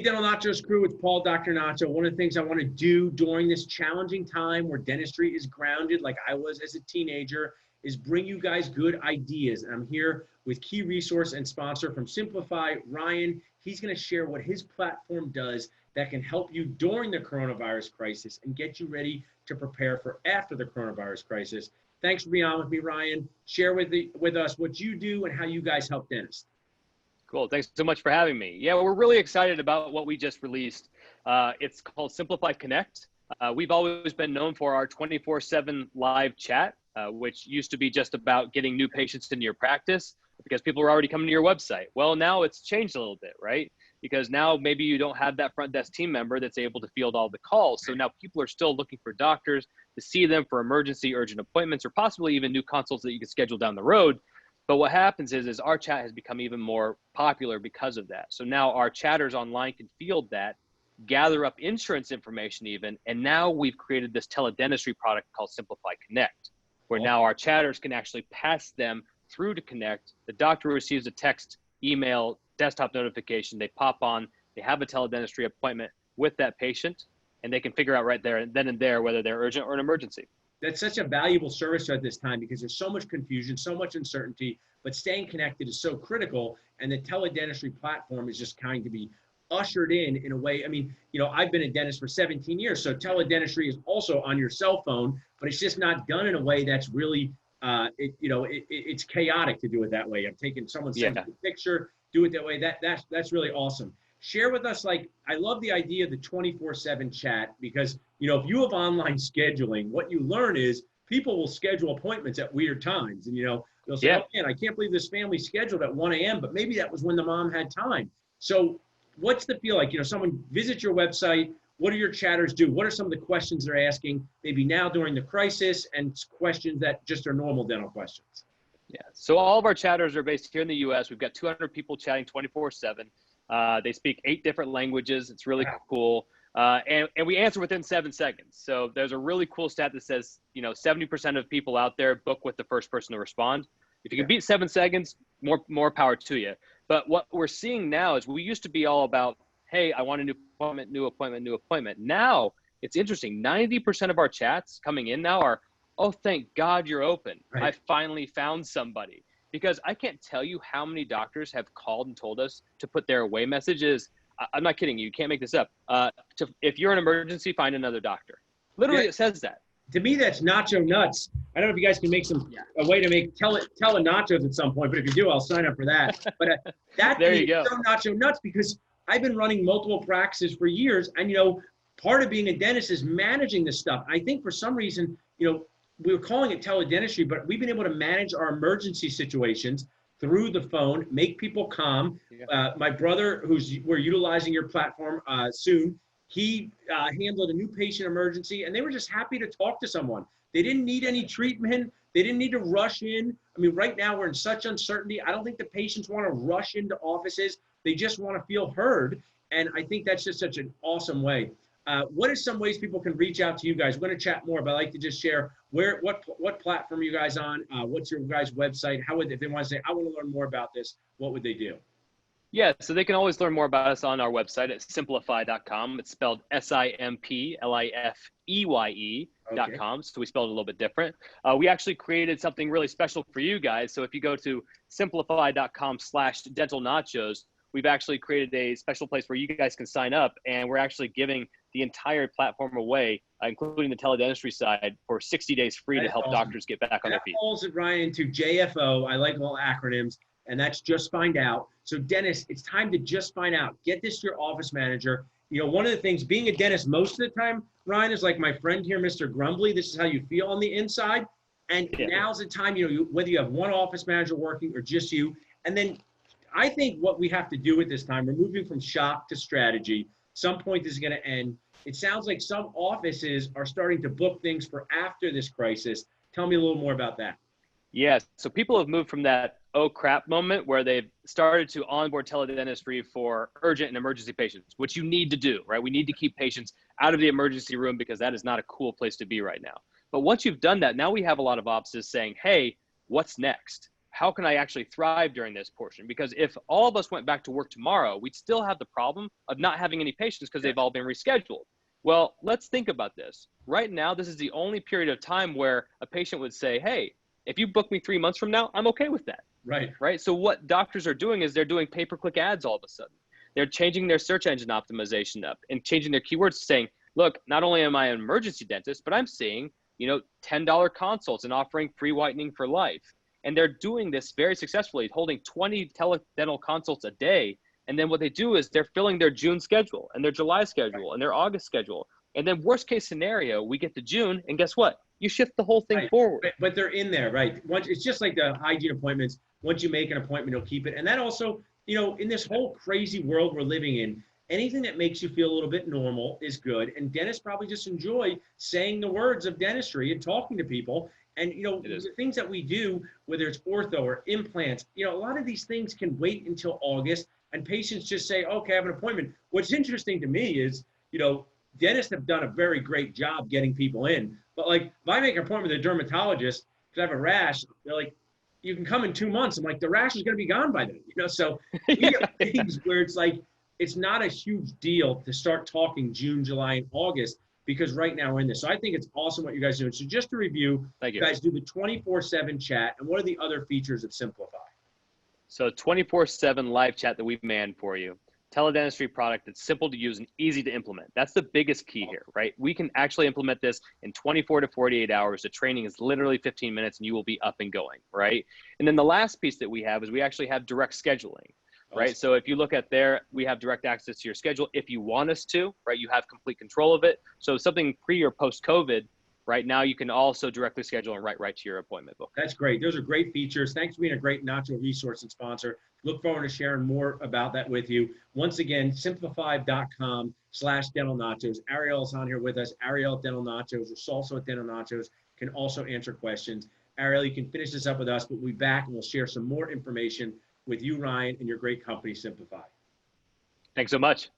Hey, Dental Nachos crew, it's Paul, Dr. Nacho. One of the things I want to do during this challenging time where dentistry is grounded, like I was as a teenager, is bring you guys good ideas. And I'm here with key resource and sponsor from Simplifeye, Ryan. He's going to share what his platform does that can help you during the coronavirus crisis and get you ready to prepare for after the coronavirus crisis. Thanks for being on with me, Ryan. Share with us what you do and how you guys help dentists. Cool. Thanks so much for having me. Yeah, we're really excited about what we just released. It's called Simplifeye Connect. We've always been known for our 24/7 live chat, which used to be just about getting new patients into your practice because people were already coming to your website. Well, now it's changed a little bit, right? Because now maybe you don't have that front desk team member that's able to field all the calls. So now people are still looking for doctors to see them for emergency, urgent appointments, or possibly even new consults that you can schedule down the road. But what happens is our chat has become even more popular because of that. So now our chatters online can field that, gather up insurance information even, and now we've created this teledentistry product called Simplifeye Connect, where now our chatters can actually pass them through to Connect. The doctor receives a text, email, desktop notification, they pop on, they have a teledentistry appointment with that patient, and they can figure out right there, then and there, whether they're urgent or an emergency. That's such a valuable service at this time because there's so much confusion, so much uncertainty, but staying connected is so critical. And the teledentistry platform is just kind to be ushered in a way. I mean, I've been a dentist for 17 years, so teledentistry is also on your cell phone, but it's just not done in a way that's really, it's chaotic to do it that way. I'm taking someone sends a picture, do it that way. That's really awesome. Share with us, I love the idea of the 24/7 chat because, if you have online scheduling, what you learn is people will schedule appointments at weird times. And, they'll say, oh, man, I can't believe this family scheduled at 1 a.m., but maybe that was when the mom had time. So what's the feel like? Someone visits your website. What do your chatters do? What are some of the questions they're asking maybe now during the crisis and questions that just are normal dental questions? Yeah, so all of our chatters are based here in the U.S. We've got 200 people chatting 24/7. They speak 8 different languages. It's really cool. And we answer within 7 seconds. So there's a really cool stat that says, 70% of people out there book with the first person to respond. If you can beat 7 seconds, more power to you. But what we're seeing now is we used to be all about, hey, I want a new appointment, new appointment, new appointment. Now it's interesting. 90% of our chats coming in now are, oh, thank God you're open. Right. I finally found somebody. Because I can't tell you how many doctors have called and told us to put their away messages. I'm not kidding you. You can't make this up. If you're an emergency, find another doctor. Literally, it says that. To me, that's nacho nuts. I don't know if you guys can make a way to make tele-nachos at some point, but if you do, I'll sign up for that. But that there you go. So nacho nuts because I've been running multiple practices for years, and part of being a dentist is managing this stuff. I think for some reason, we were calling it teledentistry, but we've been able to manage our emergency situations through the phone, make people calm. My brother, we're utilizing your platform soon, he handled a new patient emergency, and they were just happy to talk to someone. They didn't need any treatment. They didn't need to rush in. I mean, right now we're in such uncertainty. I don't think the patients want to rush into offices. They just want to feel heard, and I think that's just such an awesome way. What are some ways people can reach out to you guys? We're going to chat more, but I'd like to just share what platform are you guys on? What's your guys' website? If they want to say, I want to learn more about this, what would they do? Yeah, so they can always learn more about us on our website at simplifeye.com. It's spelled SIMPLIFEYE.com. So we spelled it a little bit different. We actually created something really special for you guys. So if you go to simplifeye.com/dentalnachos, we've actually created a special place where you guys can sign up, and we're actually giving the entire platform away, including the teledentistry side, for 60 days free to help doctors get back on their feet. That calls it, Ryan, into JFO. I like all acronyms, and that's just find out. So dentists, it's time to just find out. Get this to your office manager. One of the things, being a dentist most of the time, Ryan, is like my friend here, Mr. Grumbly. This is how you feel on the inside. And now's the time, whether you have one office manager working or just you. And then I think what we have to do at this time, we're moving from shock to strategy. Some point this is going to end. It sounds like some offices are starting to book things for after this crisis. Tell me a little more about that. Yes. So people have moved from that oh crap moment where they've started to onboard teledentistry for urgent and emergency patients, which you need to do, right? We need to keep patients out of the emergency room because that is not a cool place to be right now. But once you've done that, now we have a lot of offices saying, hey, what's next? how can I actually thrive during this portion? Because if all of us went back to work tomorrow, we'd still have the problem of not having any patients because they've all been rescheduled. Well, let's think about this. Right now, this is the only period of time where a patient would say, hey, if you book me 3 months from now, I'm okay with that. Right. So what doctors are doing is they're doing pay-per-click ads all of a sudden. They're changing their search engine optimization up and changing their keywords, saying, look, not only am I an emergency dentist, but I'm seeing, $10 consults and offering free whitening for life. And they're doing this very successfully, holding 20 teledental consults a day. And then what they do is they're filling their June schedule and their July schedule and their August schedule. And then worst case scenario, we get to June, and guess what? You shift the whole thing forward. But they're in there, right? It's just like the hygiene appointments. Once you make an appointment, you'll keep it. And that also, in this whole crazy world we're living in, anything that makes you feel a little bit normal is good. And dentists probably just enjoy saying the words of dentistry and talking to people. And, the things that we do, whether it's ortho or implants, a lot of these things can wait until August, and patients just say, okay, I have an appointment. What's interesting to me is, dentists have done a very great job getting people in. But like, if I make an appointment with a dermatologist because I have a rash, they're like, you can come in 2 months. I'm like, the rash is going to be gone by then, So we have things where it's like, it's not a huge deal to start talking June, July, and August, because right now we're in this. So I think it's awesome what you guys are doing. So just to review, you guys do the 24/7 chat. And what are the other features of Simplifeye? So 24/7 live chat that we've manned for you. Teledentistry product that's simple to use and easy to implement. That's the biggest key here, right? We can actually implement this in 24 to 48 hours. The training is literally 15 minutes and you will be up and going, right? And then the last piece that we have is we actually have direct scheduling, right? So if you look at there, we have direct access to your schedule if you want us to, right? You have complete control of it. So something pre or post-COVID, right now you can also directly schedule and write right to your appointment book. That's great. Those are great features. Thanks for being a great Nacho resource and sponsor. Look forward to sharing more about that with you. Once again, simplify.com/dental nachos. Ariel's on here with us. Ariel at Dental Nachos or Salsa at Dental Nachos can also answer questions. Ariel, you can finish this up with us, but we'll be back and we'll share some more information with you, Ryan, and your great company, Simplifeye. Thanks so much.